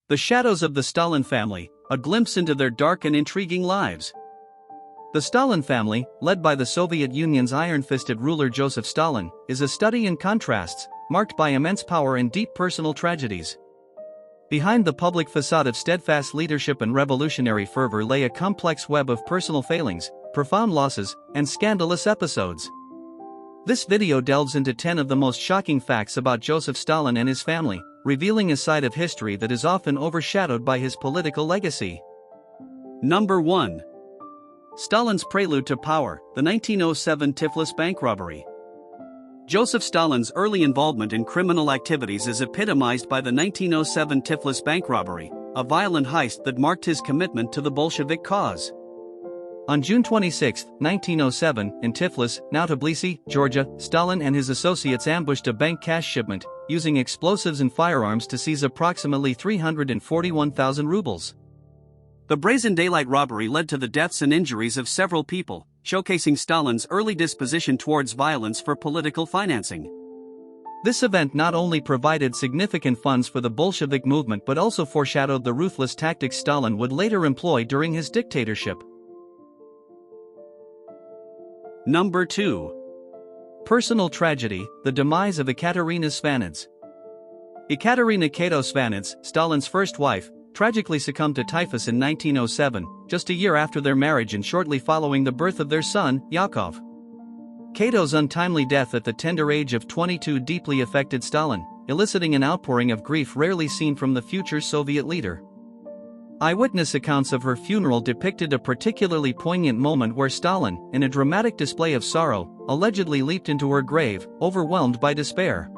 The Shadows of the Stalin Family, a glimpse into their dark and intriguing lives. The Stalin family, led by the Soviet Union's iron-fisted ruler Joseph Stalin, is a study in contrasts, marked by immense power and deep personal tragedies. Behind the public facade of steadfast leadership and revolutionary fervor lay a complex web of personal failings, profound losses, and scandalous episodes. This video delves into 10 of the most shocking facts about Joseph Stalin and his family, revealing a side of history that is often overshadowed by his political legacy. Number 1. Stalin's Prelude to Power, the 1907 Tiflis bank robbery. Joseph Stalin's early involvement in criminal activities is epitomized by the 1907 Tiflis bank robbery, a violent heist that marked his commitment to the Bolshevik cause. On June 26, 1907, in Tiflis, now Tbilisi, Georgia, Stalin and his associates ambushed a bank cash shipment, using explosives and firearms to seize approximately 341,000 rubles. The brazen daylight robbery led to the deaths and injuries of several people, showcasing Stalin's early disposition towards violence for political financing. This event not only provided significant funds for the Bolshevik movement but also foreshadowed the ruthless tactics Stalin would later employ during his dictatorship. Number 2. Personal tragedy, the demise of Ekaterina Svanids. Ekaterina Kato Svanids, Stalin's first wife, tragically succumbed to typhus in 1907, just a year after their marriage and shortly following the birth of their son, Yakov. Kato's untimely death at the tender age of 22 deeply affected Stalin, eliciting an outpouring of grief rarely seen from the future Soviet leader. Eyewitness accounts of her funeral depicted a particularly poignant moment where Stalin, in a dramatic display of sorrow, allegedly leaped into her grave, overwhelmed by despair.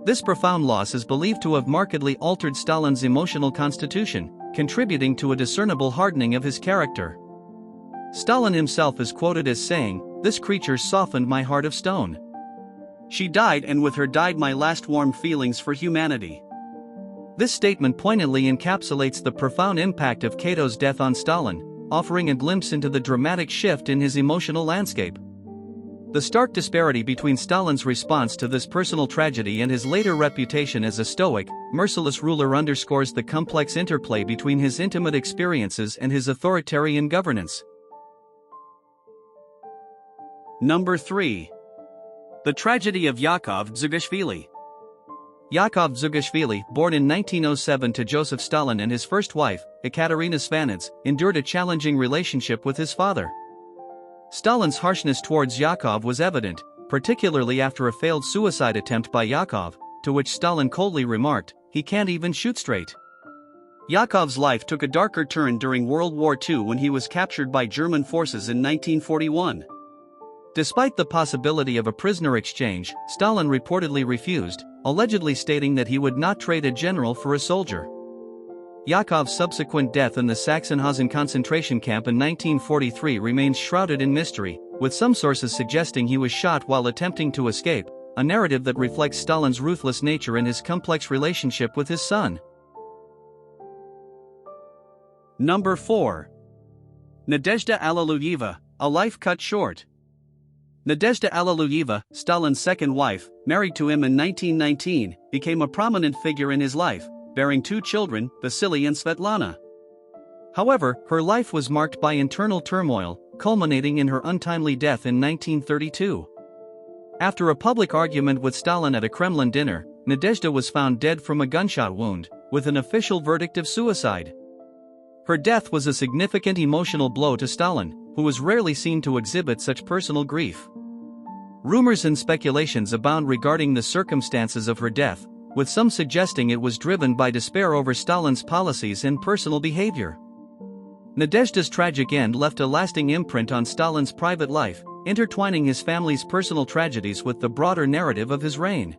This profound loss is believed to have markedly altered Stalin's emotional constitution, contributing to a discernible hardening of his character. Stalin himself is quoted as saying, "This creature softened my heart of stone. She died, and with her died my last warm feelings for humanity." This statement poignantly encapsulates the profound impact of Kato's death on Stalin, offering a glimpse into the dramatic shift in his emotional landscape. The stark disparity between Stalin's response to this personal tragedy and his later reputation as a stoic, merciless ruler underscores the complex interplay between his intimate experiences and his authoritarian governance. Number 3. The Tragedy of Yakov Dzugashvili. Yakov Dzugashvili, born in 1907 to Joseph Stalin and his first wife, Ekaterina Svanids, endured a challenging relationship with his father. Stalin's harshness towards Yakov was evident, particularly after a failed suicide attempt by Yakov, to which Stalin coldly remarked, "He can't even shoot straight." Yakov's life took a darker turn during World War II when he was captured by German forces in 1941. Despite the possibility of a prisoner exchange, Stalin reportedly refused, allegedly stating that he would not trade a general for a soldier. Yakov's subsequent death in the Sachsenhausen concentration camp in 1943 remains shrouded in mystery, with some sources suggesting he was shot while attempting to escape, a narrative that reflects Stalin's ruthless nature and his complex relationship with his son. Number 4. Nadezhda Alliluyeva, a life cut short. Nadezhda Alliluyeva, Stalin's second wife, married to him in 1919, became a prominent figure in his life, bearing 2 children, Vasily and Svetlana. However, her life was marked by internal turmoil, culminating in her untimely death in 1932. After a public argument with Stalin at a Kremlin dinner, Nadezhda was found dead from a gunshot wound, with an official verdict of suicide. Her death was a significant emotional blow to Stalin, who was rarely seen to exhibit such personal grief. Rumors and speculations abound regarding the circumstances of her death, with some suggesting it was driven by despair over Stalin's policies and personal behavior. Nadezhda's tragic end left a lasting imprint on Stalin's private life, intertwining his family's personal tragedies with the broader narrative of his reign.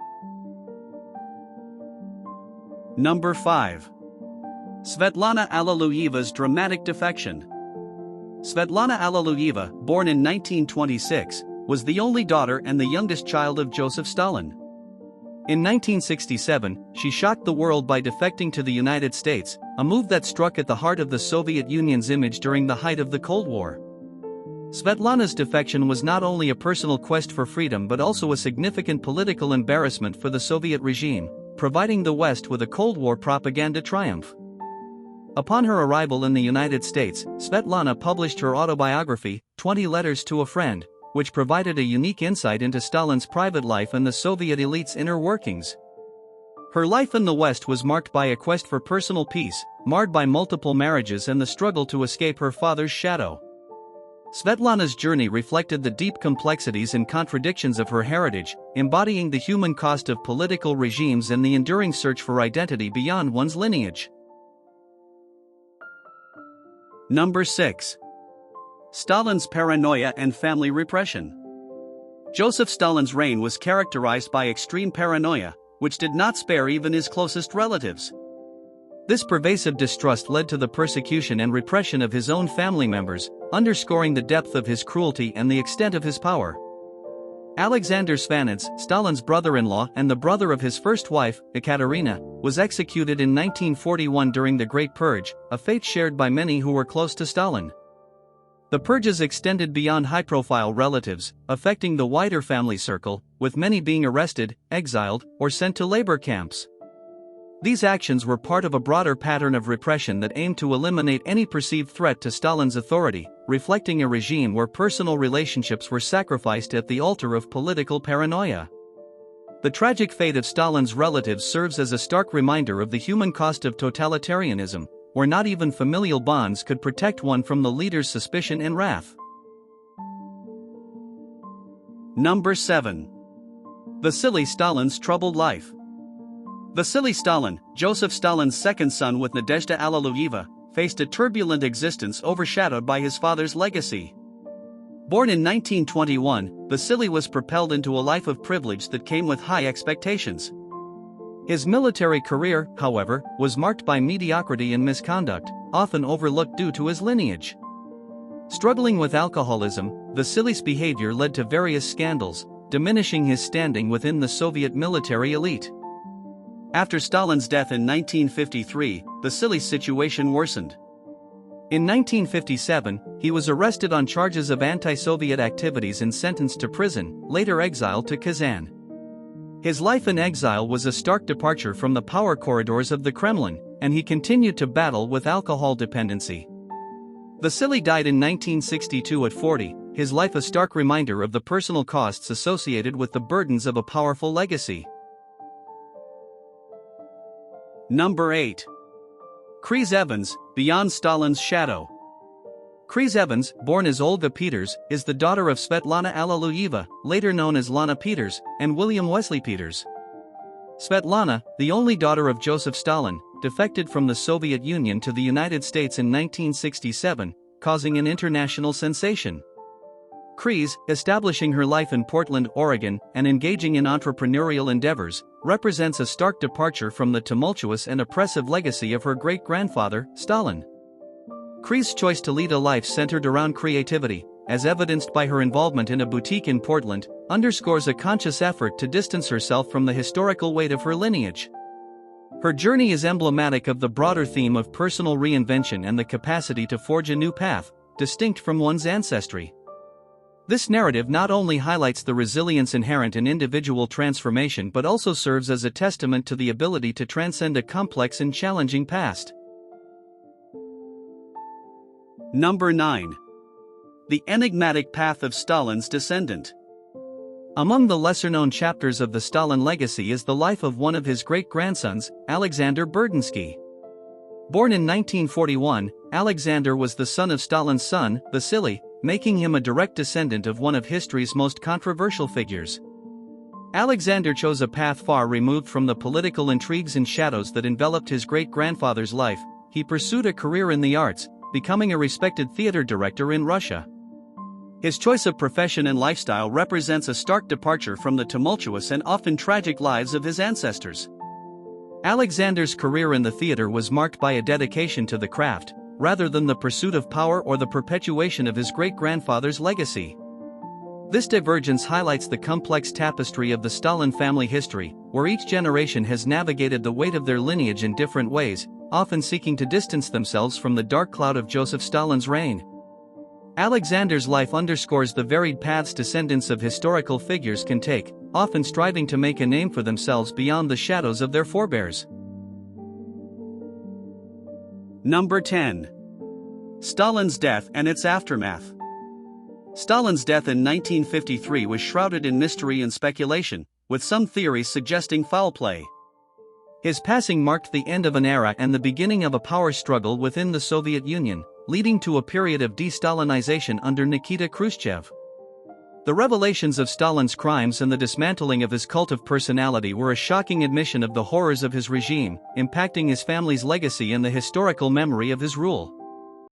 Number 5. Svetlana Alliluyeva's dramatic defection. Svetlana Alliluyeva, born in 1926, was the only daughter and the youngest child of Joseph Stalin. In 1967, she shocked the world by defecting to the United States, a move that struck at the heart of the Soviet Union's image during the height of the Cold War. Svetlana's defection was not only a personal quest for freedom but also a significant political embarrassment for the Soviet regime, providing the West with a Cold War propaganda triumph. Upon her arrival in the United States, Svetlana published her autobiography, 20 Letters to a Friend, which provided a unique insight into Stalin's private life and the Soviet elite's inner workings. Her life in the West was marked by a quest for personal peace, marred by multiple marriages and the struggle to escape her father's shadow. Svetlana's journey reflected the deep complexities and contradictions of her heritage, embodying the human cost of political regimes and the enduring search for identity beyond one's lineage. Number 6. Stalin's Paranoia and Family Repression. Joseph Stalin's reign was characterized by extreme paranoia, which did not spare even his closest relatives. This pervasive distrust led to the persecution and repression of his own family members, underscoring the depth of his cruelty and the extent of his power. Alexander Svanets, Stalin's brother-in-law and the brother of his first wife, Ekaterina, was executed in 1941 during the Great Purge, a fate shared by many who were close to Stalin. The purges extended beyond high-profile relatives, affecting the wider family circle, with many being arrested, exiled, or sent to labor camps. These actions were part of a broader pattern of repression that aimed to eliminate any perceived threat to Stalin's authority, reflecting a regime where personal relationships were sacrificed at the altar of political paranoia. The tragic fate of Stalin's relatives serves as a stark reminder of the human cost of totalitarianism, where not even familial bonds could protect one from the leader's suspicion and wrath. Number 7. Vasily Stalin's Troubled Life. Vasily Stalin, Joseph Stalin's second son with Nadezhda Alliluyeva, faced a turbulent existence overshadowed by his father's legacy. Born in 1921, Vasily was propelled into a life of privilege that came with high expectations. His military career, however, was marked by mediocrity and misconduct, often overlooked due to his lineage. Struggling with alcoholism, Vasily's behavior led to various scandals, diminishing his standing within the Soviet military elite. After Stalin's death in 1953, Vasily's situation worsened. In 1957, he was arrested on charges of anti-Soviet activities and sentenced to prison, later exiled to Kazan. His life in exile was a stark departure from the power corridors of the Kremlin, and he continued to battle with alcohol dependency. Vasily died in 1962 at 40, his life a stark reminder of the personal costs associated with the burdens of a powerful legacy. Number 8. Chris Evans, Beyond Stalin's Shadow. Chris Evans, born as Olga Peters, is the daughter of Svetlana Alliluyeva, later known as Lana Peters, and William Wesley Peters. Svetlana, the only daughter of Joseph Stalin, defected from the Soviet Union to the United States in 1967, causing an international sensation. Chris, establishing her life in Portland, Oregon, and engaging in entrepreneurial endeavors, represents a stark departure from the tumultuous and oppressive legacy of her great-grandfather, Stalin. Chris' choice to lead a life centered around creativity, as evidenced by her involvement in a boutique in Portland, underscores a conscious effort to distance herself from the historical weight of her lineage. Her journey is emblematic of the broader theme of personal reinvention and the capacity to forge a new path, distinct from one's ancestry. This narrative not only highlights the resilience inherent in individual transformation but also serves as a testament to the ability to transcend a complex and challenging past. Number 9. The Enigmatic Path of Stalin's Descendant. Among the lesser-known chapters of the Stalin legacy is the life of one of his great-grandsons, Alexander Berdinsky. Born in 1941, Alexander was the son of Stalin's son, Vasily, making him a direct descendant of one of history's most controversial figures. Alexander chose a path far removed from the political intrigues and shadows that enveloped his great-grandfather's life. He pursued a career in the arts, becoming a respected theater director in Russia. His choice of profession and lifestyle represents a stark departure from the tumultuous and often tragic lives of his ancestors. Alexander's career in the theater was marked by a dedication to the craft, rather than the pursuit of power or the perpetuation of his great-grandfather's legacy. This divergence highlights the complex tapestry of the Stalin family history, where each generation has navigated the weight of their lineage in different ways, often seeking to distance themselves from the dark cloud of Joseph Stalin's reign. Alexander's life underscores the varied paths descendants of historical figures can take, often striving to make a name for themselves beyond the shadows of their forebears. Number 10. Stalin's death and its aftermath. Stalin's death in 1953 was shrouded in mystery and speculation, with some theories suggesting foul play. His passing marked the end of an era and the beginning of a power struggle within the Soviet Union, leading to a period of de-Stalinization under Nikita Khrushchev. The revelations of Stalin's crimes and the dismantling of his cult of personality were a shocking admission of the horrors of his regime, impacting his family's legacy and the historical memory of his rule.